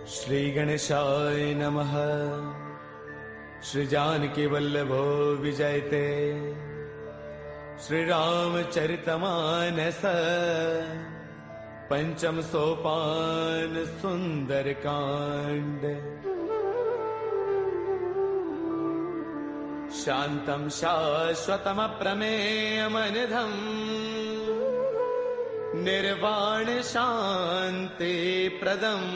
श्री गणेशाय नमः। श्री जानकी वल्लभो विजयते। श्री रामचरितमानस पंचम सोपान सुंदर कांड। शांतं शाश्वतम प्रमेयमनिधम् निर्वाण शांति प्रदम्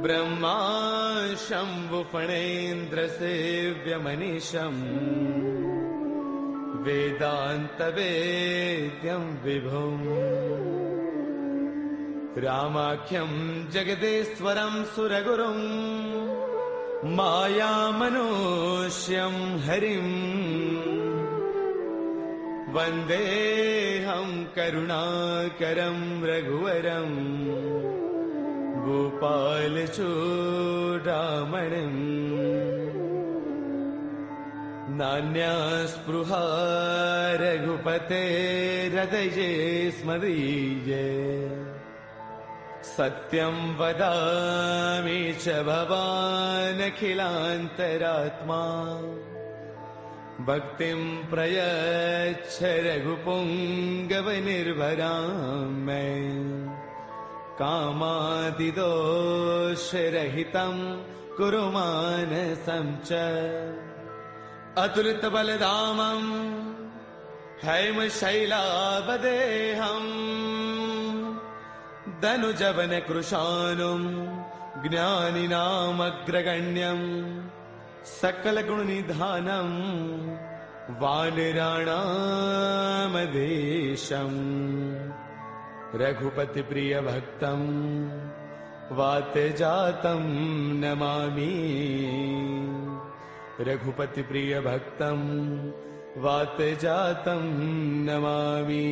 ब्रह्मा शंभु फणेन्द्र सेव्यमनीशम् वेदांत वेद्यं विभुम् रामाख्यं जगदेश्वरं सुरगुरुं मायामनुष्यं हरिम् वन्देऽहं करुणाकरं रघुवरं गोपालचूडामणिम्। नान्यास्पृहा रघुपतेर्हृदये स्मदीये। सत्यं वदामि च भवानखिलान्तरात्मा। भक्तिं प्रयच्छ रघुपुङ्गवनिर्भरां मे। कामादिदोषरहितं कुरु मानसं च। अतुलितबलधामं हैमशैलावदेहम् धनुजवनकृशानुं ज्ञानिनामग्रगण्यम् सकलगुणनिधानं वानराणामधीशम्। रघुपतिप्रियभक्तं वातजातं नमामि। रघुपतिप्रियभक्तं वातजातं नमामि।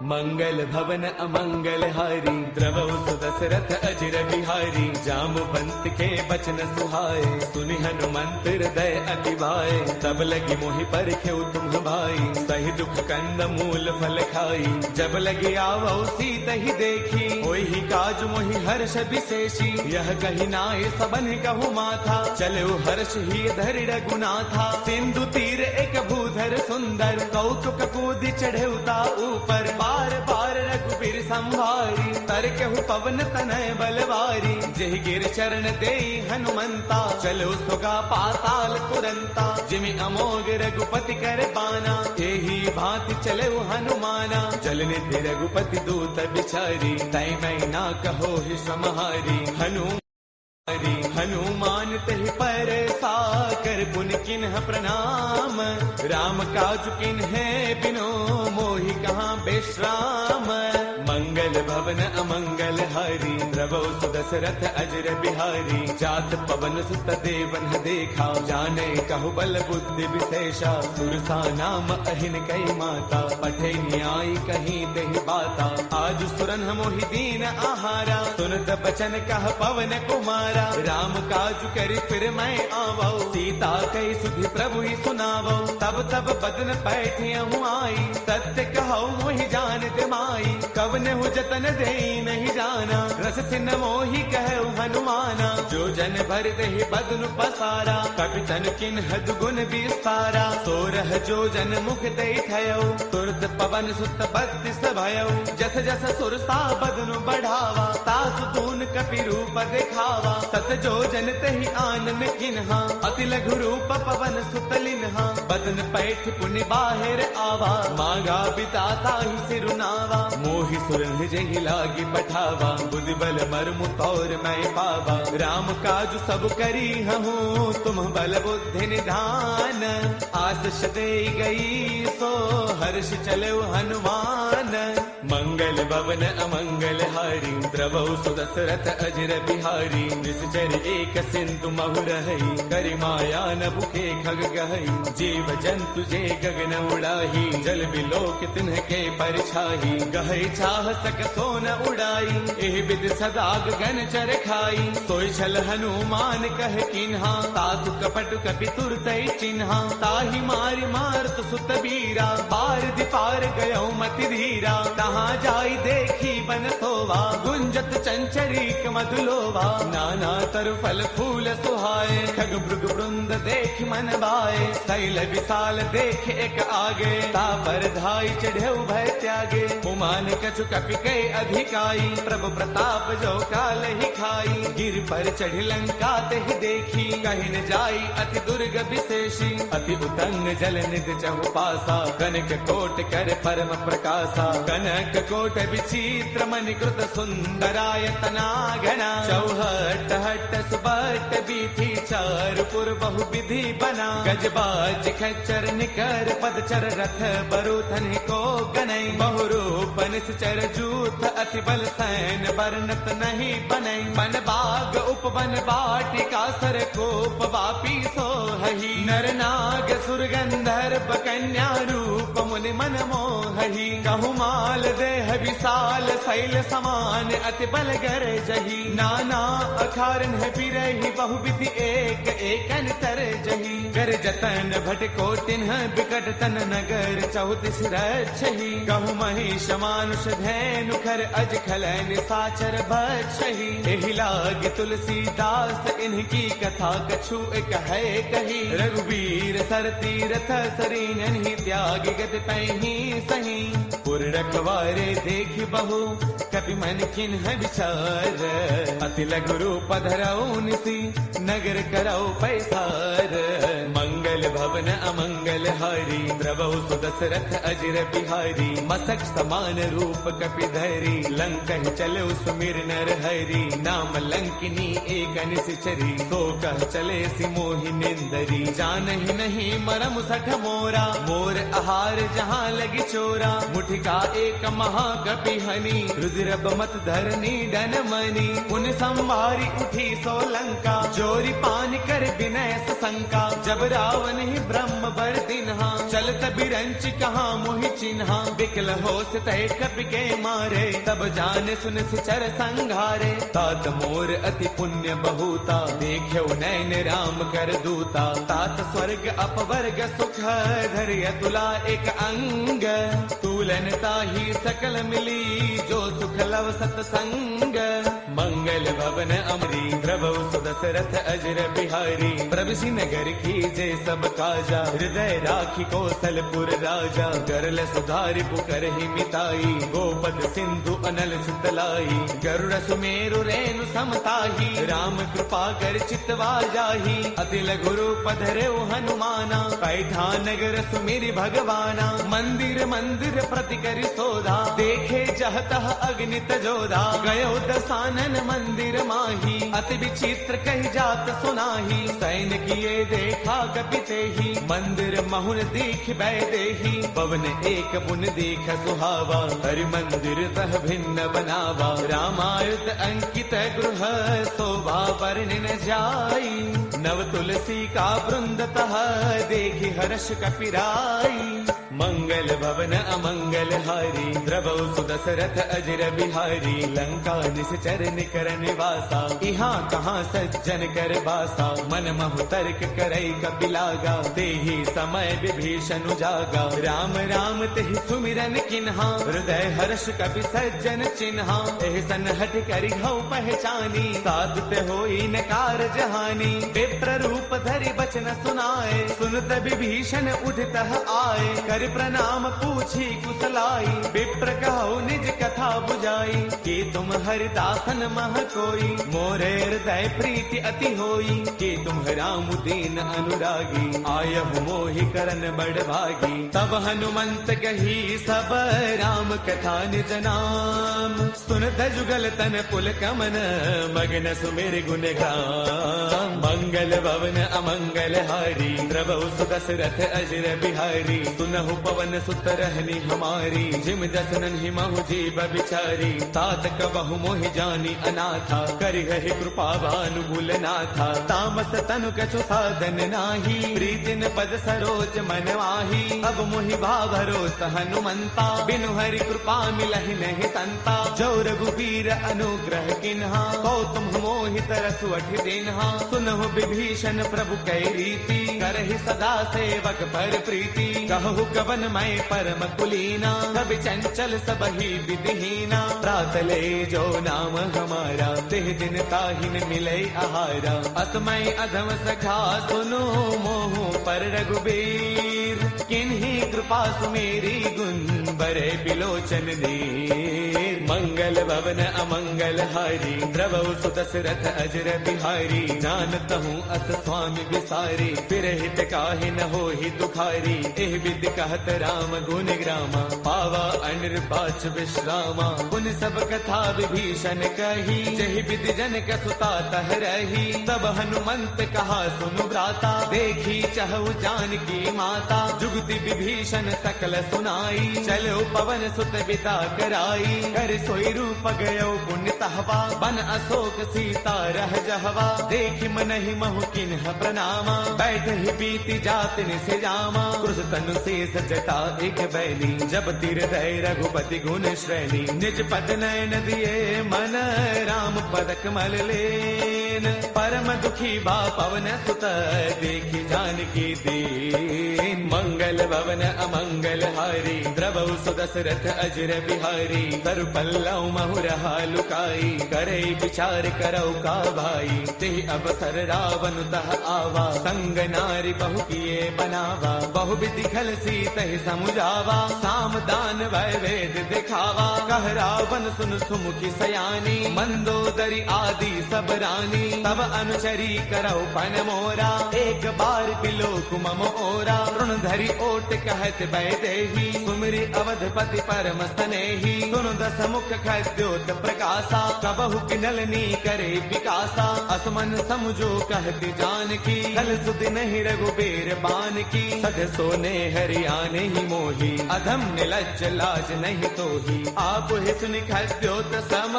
मंगल भवन अमंगल हारी द्रवौ सुदशरथ अजिर बिहारी। जामवंत के बचन सुहाए सुनि हनुमंत हृदय अति भाए। तब लगी मोहि परखेउ तुम भाई सही दुख कंद मूल फल खाई। जब लगी आवौ सीत ही देखी होई काज मोहि हर्ष विशेषी। यह कही नाय सबन कहु माथा चलो हर्ष ही धरि रघुनाथा। सिंधु तीर एक भूधर सुंदर कौतुक कूदि चढ़ेउता ऊपर। बार बार रघुबीर संभारी तरकहु पवन तनय बलवारी। जेहि गिर चरण देई हनुमंता चलो सुगा पाताल तुरंता। जिमि अमोघ रघुपति कर बाना एही भांति चले हनुमाना। जल निधि रघुपति दूत बिचारी तै मैं ना कहो ही समहारी। हनुमान तहि पर साकर पुन किन्ह प्रणाम। राम काज किन्हे बिनो मोहि कहाँ बेश्राम। मंगल भवन अमंगल हारी द्रवौ सुदशरथ अजर बिहारी। जात पवन सुत देवन देखा जाने कहु बल बुद्धि विशेषा। सुरसा नाम अहिन कई माता पठे न्याय कहीं देहि बाता। आज सुरन मोहि दीन आहारा सुनत बचन कह पवन कुमारा। राम काज करि फिर मैं आवौ सीता कई सुधि प्रभु ही सुनावौ। तब तब बदन पैठियहु आई सत्य कहौ मोहि जानत माई। कवने हु जतन देई नहीं जाना रस सिन मोहि कहु हनुमाना। जो जन भर देहि बदन पसारा कपितन किन्ह दुगुन विस्तारा। सोरह जो जन मुख देई थयौ तुरत पवन सुत बत्तीस भयौ। जस जस सुरसा बदन बढ़ावा तासु तून कपि रूप दिखावा। सत जो जन तहि आनन किन्हा अति लघु रूप पवन सुत लिन्हा। बदन पैठ पुनि बाहिर आवा मांगा बिताता ही सिरुनावा। मोहि सुरन जहि लागी पठावा बुद्धि बल मर्मु तौर मैं पावा। राम काज सब करी हूँ तुम बल बुद्धि निधान। आशीष दे गई सो हर्ष चलो हनुमान। मंगल भवन अमंगल हारी द्रवौ सुदशरथ अजर बिहारी निश्चर एक सिंधु महु रही करि माया न भूखे खग गहई जीव जंतु जे गगन उड़ाही जल बिलोक तिन्ह के परछाही गहई चाह सक सोन उड़ाई एह विद सदा गगन चर खाई सोई छल हनुमान कह किन्हा तासु कपट कपि तुरतई चिन्हा ताहि मारि मारत सुत बीरा पार दिपार गयो मति धीरा तहाँ जाई देखी बन सोवा गुंजत चंचरीक मधुलोवा नाना तरु फल फूल सुहाए खग मृग वृंद देख मन भाए शैल विशाल देख एक आगे तापर धाई चढ़े भय त्यागे उमान कछु कपि के अधिकाई प्रभु प्रताप जो काल ही खाई गिर पर चढ़ लंका ते देखी कहीं न जाई अति दुर्ग विशेषी अति उतंग जल निध चहु पासा कनक कोट कर परम प्रकाशा कनक कोट विचित्र मणिकृत सुंदरायतना घना चौहट हट सुबट बीथी चारपुर बहु विधि बना गजबाज खच्चर निकर पदचर रथ बरुथन को गनई बहुरूप निश्चर जूथ अति बल सैन बरनत नहीं बनई बन बाग उपवन बाटिका सर कोप वापी सोहही नर नाग सुर गंधर्व कन्या रूप मुनि मन मोहही कहु माल देह विशाल शैल समान अति बल गर जही नाना अखारन बिरही बहु विधि एक एकन तर जही कर जतन भटको तिन्ह बिकट तन नगर चौतीस रक्षही कहु महिष मानुष धैनु खर अज खलन साचर बछही एहि लाग तुलसीदास इनकी कथा कछु एक है कही रघुवीर सर तीरथ सरीन ही त्याग गत पैही सही पुर रखवारे देख बहु कपि मन किन्ह विचार अति लघु रूप धरऊ निसी नगर करऊ पैसार मंगल भवन अमंगल हारी द्रवहु सुदशरथ अजर बिहारी मसक समान रूप कपि धरी लंक चले सुमिर नर हरि नाम लंकिनी एक निश्चरी सो कह चले सि मोहि निंदरी जानहि नहीं मरम सठ मोरा मोर आहार जहाँ लगी चोरा मुठिका एक महाकपि हनी रुद्र बमत धरनी डन मनी उन संवारी उठी सो लंका जोरी पान कर विनय संका जब रावण ही ब्रह्म बर दिन्हा चलत बिरंच कहाँ मोहि चिन्हा बिकल हो तय कपि के मारे तब जान सुन सिचर संघारे तात मोर अति पुण्य बहुता देख्यो नैन राम कर दूता तात स्वर्ग अपवर्ग सुख धैर्य तुला एक अंग तूलन ताही सकल मिली जो सुख लव सतसंग मंगल भवन अमरी प्रभु सुदशरथ अजर बिहारी प्रभु नगर की जय सब काजा हृदय राखी कौशलपुर राजा करल सुधारि पुकर ही मिताई गोपद सिंधु अनल सुतलाई गरुड़ सुमेरु रेणु समताही राम कृपा कर चितवा जाही अति लघु रूप धरे हनुमाना पैठा नगर सुमिरि भगवाना मंदिर मंदिर प्रति करि सोधा देखे जहतः अग्नित जोधा गयो दसानन मंदिर माही अति विचित्र कही जात सुनाही सैन किए देखा कपिते ही मंदिर महुन दीख बैदेही पवन एक बुन दीख सुहावा हरि मंदिर तह भिन्न बनावा रामायण अंकित गृह शोभा वर्णि न जाई नव तुलसी का वृंद तह देखी हर्ष कपिराई मंगल भवन अमंगल हारी द्रवहु सुदशरथ अजर बिहारी लंका निश्चर निकर निवासा यहाँ कहाँ सज्जन कर बासा मन महु तर्क करई कपिलागा तेहि समय विभीषण जागा राम राम तेहि सुमिरन किन्हा हृदय हर्ष कपि सज्जन चिन्हा एह सन हट करि हऊ पहचानी साधुत होई न कार जहानी विप्र रूप धरि बचन सुनाए सुनत विभीषण उठतः आए कर प्रणाम पूछी कुशलाई विप्र कहो निज कथा बुझाई कि तुम हरिदासन मह कोई मोरे हृदय प्रीति अति होई कि तुम राम दीन अनुरागी आयहु मोहि करन बड़ भागी तब हनुमंत कही सब राम कथा निज नाम सुनत जुगल तन पुल कमन मगन सुमिर गुण गाम मंगल भवन अमंगल हारी प्रभु सुदशरथ अजर बिहारी सुनहु पवन सुत रहनी हमारी, जिम दसनन ही महु जीव बिचारी। तात कबहु मोहि जानी अनाथा, करि गहि कृपा भानुगुल नाथा। तामस तनु कछु साधन नाही, प्रीतिन पद सरोज मन वाही। अब मोहि भावरोत हनुमंता, बिनु हरि कृपा मिलहि नहीं संता। जो रघुबीर अनुग्रह किन्हा, कौतुम मोहि तरसु अठि दिन्हा। सुनहु विभीषण प्रभु कै रीति, करहि सदा सेवक पर प्रीति। कहु कवन मैं परम कुलीना, कवि चंचल सबहि विधिहीना। त्रात ले जो नाम हमारा, तिह दिन ताहिन मिलै आहारा। असमय अधम सखा सुनो, मोहु पर रघुबीर। किन्ही कृपा सुमेरी, गुण बरे बिलोचन दीर। मंगल भवन अमंगल हारी, द्रवहु सुत दशरथ अजर बिहारी। जानत हूँ अस स्वामी विसारी, फिर हित काहि न होहि दुखारी। एह विधि कहत राम गुण ग्रामा, पावा अनिर्बाच विश्रामा। पुन सब कथा विभीषण कही, जहि विधि जनक सुता तह रही। तब हनुमंत कहा सुनु भ्राता, देखी चहु जानकी माता। जुगति विभीषण सकल सुनाई, चलो पवन सुत बिता कराई। कर सोई रूप गयो पुण्य तहवा, बन अशोक सीता रह जहवा। देखि मनहि महु किन्ह प्रणामा, बैठ ही बीती जात निसे जामा। क्रुश तनु शेष जटा एक बैली, जब तिर दय रघुपति गुण श्रेणी। निज पद नयन दिए मन, राम पद कमल लेन। परम दुखी बा पवन सुत, देखि जानकी दीन। मंगल भवन अमंगल हारी, द्रवहु सु दशरथ अजर बिहारी। तरु पल्लव महु रहा लुकाई, करे विचार करौ का भाई। तेहि अवसर रावण तह आवा, संग नारी बहु किए बनावा। बहु विधि खल सीतहि समुझावा, साम दान वै वेद दिखावा। कह रावण सुन सुमुखी सयानी, मंदोदरी आदि सब रानी। तब अनुचरी करौ पन मोरा, एक बार बिलोक मम ओरा। तृण धरि ओट कहत वैदेही, सुमिरि अवधपति परम स्नेही। सुन दस मुख खद्योत प्रकाशा, कबहु किनलनी करे विकासा। असमन समझो कहती जानकी, कल सुध नहीं रघुबीर बान की। सध सोने हरियाने ही मोही, अधम निलज्ज लाज नहीं तोही। आप ही सुनि खद्योत सम,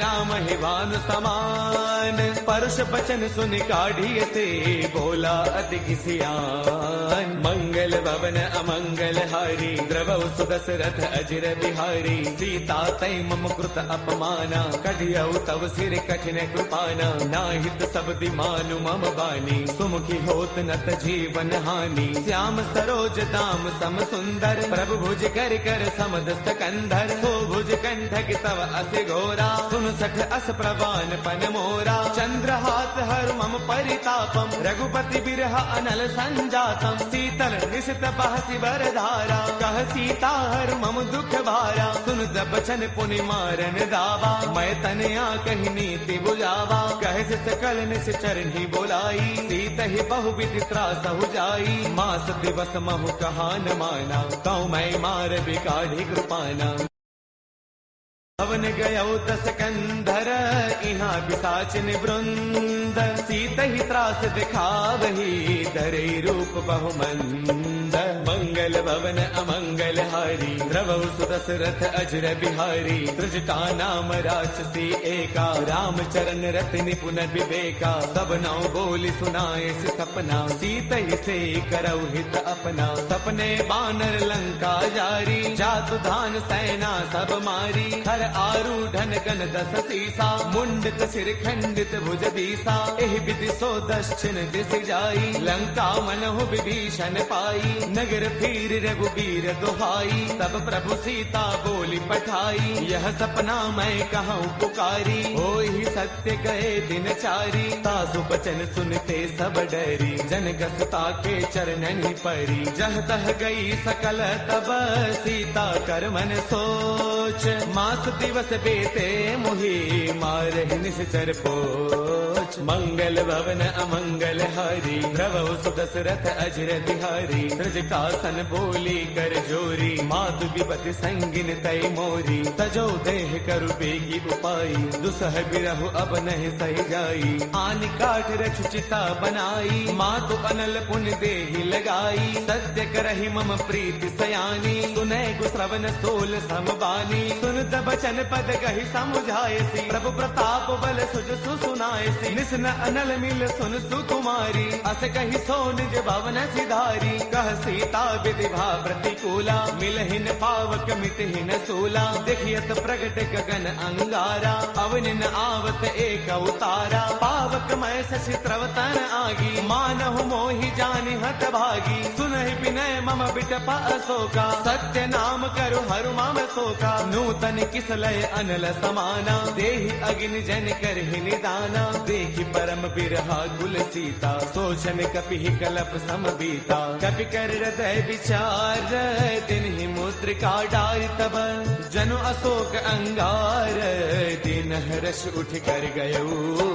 राम ही भानु समान। परुष बचन सुनि काढ़ी से, बोला अति सियान। मंगल भवन अमंगल हारी, द्रवहु सु दशरथ अजर बिहारी। सीता तै मम कृत अपमाना, कढ़ियौ तव सिर कठिन कृपाना। नाहित सब दिमानु मम बानी, सुमुखी होत नत जीवन हानि। श्याम सरोज दाम सम सुंदर, प्रभु भुज कर कर समद सकंधर। सो भुज कंठक तव अस घोरा, सुन सठ अस प्रवान पन मोरा। चंद्रहास हर मम परितापम, रघुपति बिरह अनल संजातम। शीतल निशित बहसि बरधारा, कह सीता हर मम दुख भारा। सुन बचन पुनि मारन दावा, मैं तनया कही नीति बुझावा। कह सकल निस चरणी बोलाई, सीत ही बहु विधि त्रास हो जाई। मास दिवस महु कहा न माना, कौ मैं मार बिकाढ़ी कृपाना। भवन गयो दस कंधर, इहाँ पिशाचिन वृंद। सीत ही त्रास दिखावही, धरे रूप बहुमंद। मंगल भवन अमंगल हारी, द्रवहु सु दशरथ अजर बिहारी। त्रिजटा नाम राक्षसी एका, राम चरण रति निपुण विवेका। सब नौ बोली सुनाए से सपना, सीत ही से करौ हित अपना। सपने बानर लंका जारी, जातु धान सेना सब मारी। हर आरूढ़न गण दस सीसा, मुंडित सिर खंडित भुज दीसा। एहि विधि सो दक्षिण दिस जाई, लंका मनहु विभीषण पाई। नगर फिर रघुबीर दुहाई, तब प्रभु सीता बोली पठाई। यह सपना मैं कहूँ पुकारी, होई सत्य गए दिन चारी। तासु बचन सुनते सब डरी, जनक सुता के चरणन परी। जह तह गई सकल तब, सीता कर मन सोच। मास दिवस बेते मुहि, मार मारहि निश्चर पोच। मंगल भवन अमंगल हारी, द्रवहु सुदशरथ अजर बिहारी। त्रिजटासन बोली कर जोरी, मातु विपति संगिन तय मोरी। तजो देह करु बेगी उपाई, दुसह बिरहु अब नहीं सही जाई। आन काठ रच चिता बनाई, मातु अनल पुन देहि लगाई। सत्य करहि मम प्रीति सयानी, सुनै गुश्रवण सोल समबानी। सुनत बचन पद कहि समुझायसी, प्रभु प्रताप बल सुज सुनायसी। निसन अनल मिल सुन सुकुमारी, अस कहि सो निज भवन सिधारी। कह सीता विधि भा प्रतिकूला, मिलहिन पावक मिटहिन सूला। देखियत प्रगट गगन अंगारा, अवनिन आवत एक अवतारा। पावक मैं शशि त्रवतन आगी, मानहु मोहि जानि हत भागी। सुनहि विनय मम बिटप अशोका, सत्य नाम करु हरु मम शोका। नूतन किसलय अनल समाना, देहि अगिन जन करहि निदाना। देखि परम बिरहा कुल सीता, सोचन कपिहि कलप समबीता। कपि कर हृदय विचार, तिन्हि मुद्रिका डारि तब। जनु अशोक अंगार, दिन हर्ष उठ कर गयो।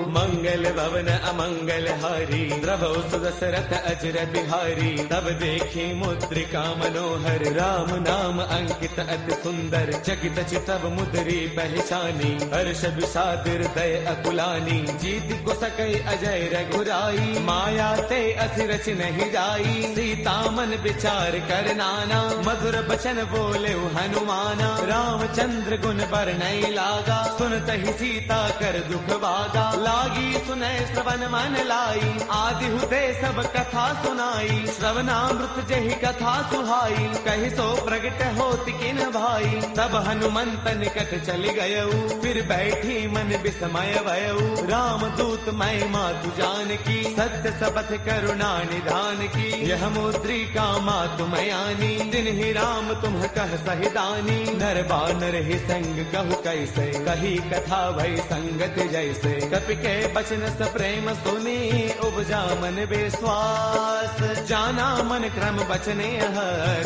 मंगल भवन अमंगल हारी, द्रवहु सुदशरथ अजर बिहारी। तब देखी मुद्रिका मनोहर, राम नाम अंकित अति सुंदर। चकित चितव मुद्री पहचानी, हर्ष विषाद हृदय अकुलानी। जीत को सकै अजय रघुराई, माया ते असि रच नहीं जाई। सीता मन विचार कर नाना, मधुर बचन बोले हनुमाना। रामचंद्र गुण बरनई लागा, सुनत ही सीता कर दुख भागा। लागी सुनय श्रवण मन लाई, आदि हुते सब कथा सुनाई। श्रवणामृत जहि कथा सुहाई, कहि सो प्रगट होत किन भाई। तब हनुमंत निकट चली गयऊ, फिर बैठी मन विस्मय भयऊ। राम दूत मैं मातु जान की, सत्य सबथ करुणा निधान की। यह मुद्रिका मातु मयानी, दिन ही राम तुम कह सहिदानी। नर बानर ही संग कहु कैसे, कही कथा भई संगत जैसे। कपि के बचन स प्रेम सुनी, उपजा मन विश्वास। जाना मन क्रम बचने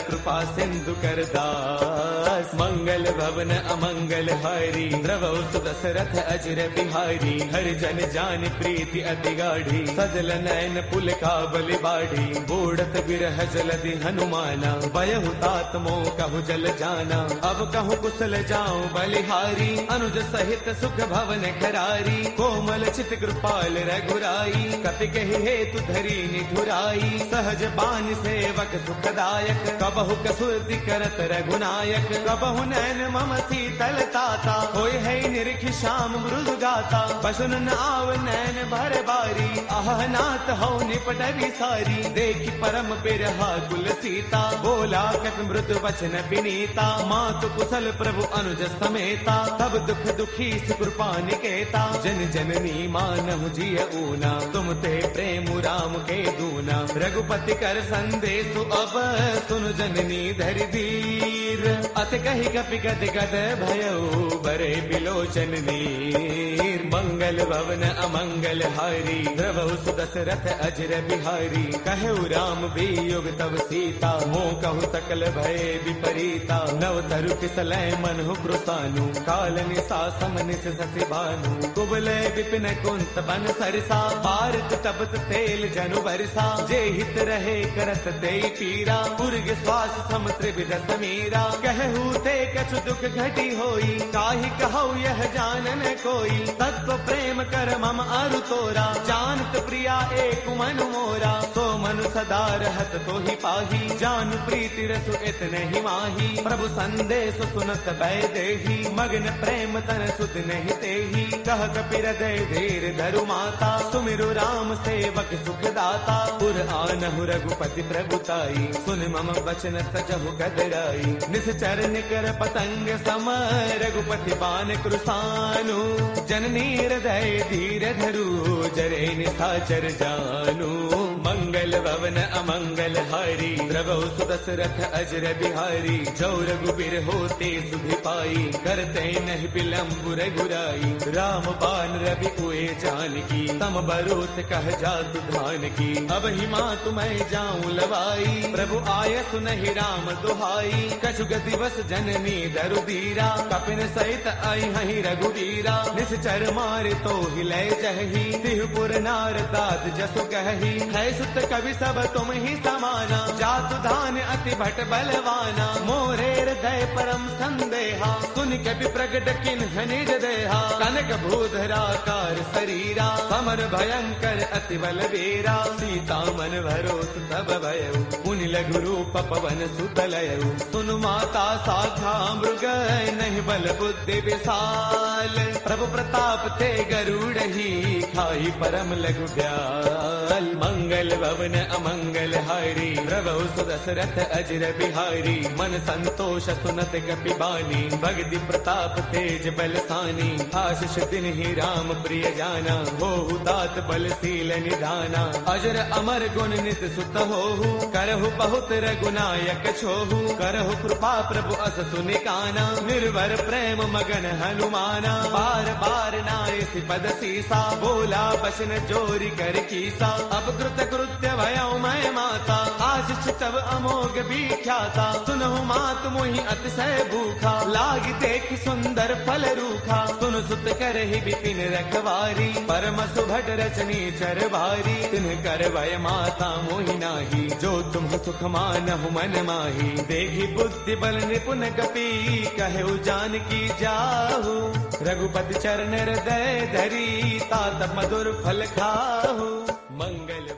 कृपा सिंधु कर दास। मंगल भवन अमंगल हारी, द्रवहु सुदशरथ अजर बिहारी। हरि जन जान प्रीति अति गाढ़ी, सजल नयन पुल का बलि बाढ़ी। बूढ़त बिरह जलधि हनुमाना, भयहु तात मोह कहु जल जाना। अब कहु कुशल जाऊं बलिहारी, अनुज सहित सुख भवन खरारी। कोमल चित कृपाल रघुराई, कपि कहि हेतु धरी निठुराई। सहज बान सेवक सुखदायक, कबहु कसुरति करत रघुनायक। कबहु नैन मम शीतल ताता, होय है निरखि श्याम मृदु गाता। बसुन न आव नैन भर बारी, आह नाथ हौ निपट विसारी। देखि परम बिरहा कुल सीता, बोला कत मृदु वचन विनीता। मातु कुशल प्रभु अनुज समेता, तब दुख दुखी कृपा निकेता। जन जननी मानहु जिय ऊना, तुम ते प्रेम राम के दूना। रघुपति कर संदेश अब, सुन जननी धरि धीर। अत कहि कपि गद गद भयऊ, बरे बिलोचन नीर। मंगल भवन अमंगल हारी, द्रवहु सुदशरथ अजर बिहारी। कहु राम वियोग तब सीता, मोह कहु सकल भय विपरीता। नव तरु किसलय मनहु कृसानु, काल निसा समनिस शशि भानु। कुबलय विपिन कुंत बन सरसा, भारत तपत तेल जनु बरसा। जे हित रहे करत ते पीरा, उर्ग श्वास सम त्रिविध समीरा। कहु ते कछु दुख घटी होई, काहि कहु यह जानन कोई। तत्व प्रेम कर मम अरु तोरा, जानत प्रिया एक मनु मोरा। सो मनु सदा रहत तो ही पाही, जान प्रीति रसु इतने ही माही। प्रभु संदेश सुनत भय देही, मग्न प्रेम तन सुध नहीं तेही। कह कपि हृदय धीर धरु माता, सुमिरु राम सेवक सुख दाता। पुर आनहु रघुपति प्रभुताई, सुन मम वचन तजहु कदराई। निश्चर निकर पतंग सम, रघुपति बान कृसानु। जननी हृदय धीर धरु, जरे निशाचर चराचर जानू। मंगल भवन अमंगल हारी, द्रवौ सुदशरथ अजर बिहारी। जो रघुबीर होते सुधि पाई, करते नहीं विलम्ब रघुराई। राम बाण रवि उए जानकी, तम बरोत कह जातु धान की। अब ही मातु मैं जाऊं लवाई, प्रभु आय सुनहि राम दुहाई। कछु गति बस जननी दरु धीरा, कपिन सहित आई हहि रघुवीरा। निश्चर मारे तो हिले जही, तिहुपुर नार तात जसु कही। है सुत कवि सब तुम ही समाना, जातु धान अति भट बलवाना। मोरे हृदय परम संदेहा, सुन कवि प्रगट किन्ह निज देहा। कनक भूधराकार शरीरा, समर भयंकर अति बल वीरा। सीता मन भरोस तब भयउ, पुनि लघु रूप पवन सुत लयउ। सुनु माता शाखा मृग, नहीं बल बुद्धि विशाल। प्रभु प्रताप ते गरुड़ही, खाई परम लघु ब्याल। मंगल भवन अमंगल हारी, प्रभु सुदशरथ अजर बिहारी। मन संतोष सुनत कपि बानी, भगति प्रताप तेज बलसानी। आशीष दिन ही राम प्रिय जाना, होहु तात बलशील निधाना। अजर अमर गुण नित सुत होहु, करहु बहुत रघुनायक छोहु। करहु कृपा प्रभु अस सुनिकाना, निर्भर प्रेम मगन हनुमाना। बार बार नाय पद सीसा, बोला बसन जोरी कर कीसा। अब कृत कृत्य भयउ मैं माता, आशीष तब अमोघ विख्याता। सुनहु मात मोहि अतिशय भूखा, लागी देख सुंदर फल रूखा। सुन सुत करहि बिपिन रखवारी, परम सुभट रचनी चर भारी। तिन्ह कर भय माता मोहि नाही, जो तुम सुख मानहु मन माही। देहि बुद्धि बल निपुण कपि, कहु जानकी जाहु। रघुपति चरण हृदय धरी, तात मधुर फल खाहु। मंगल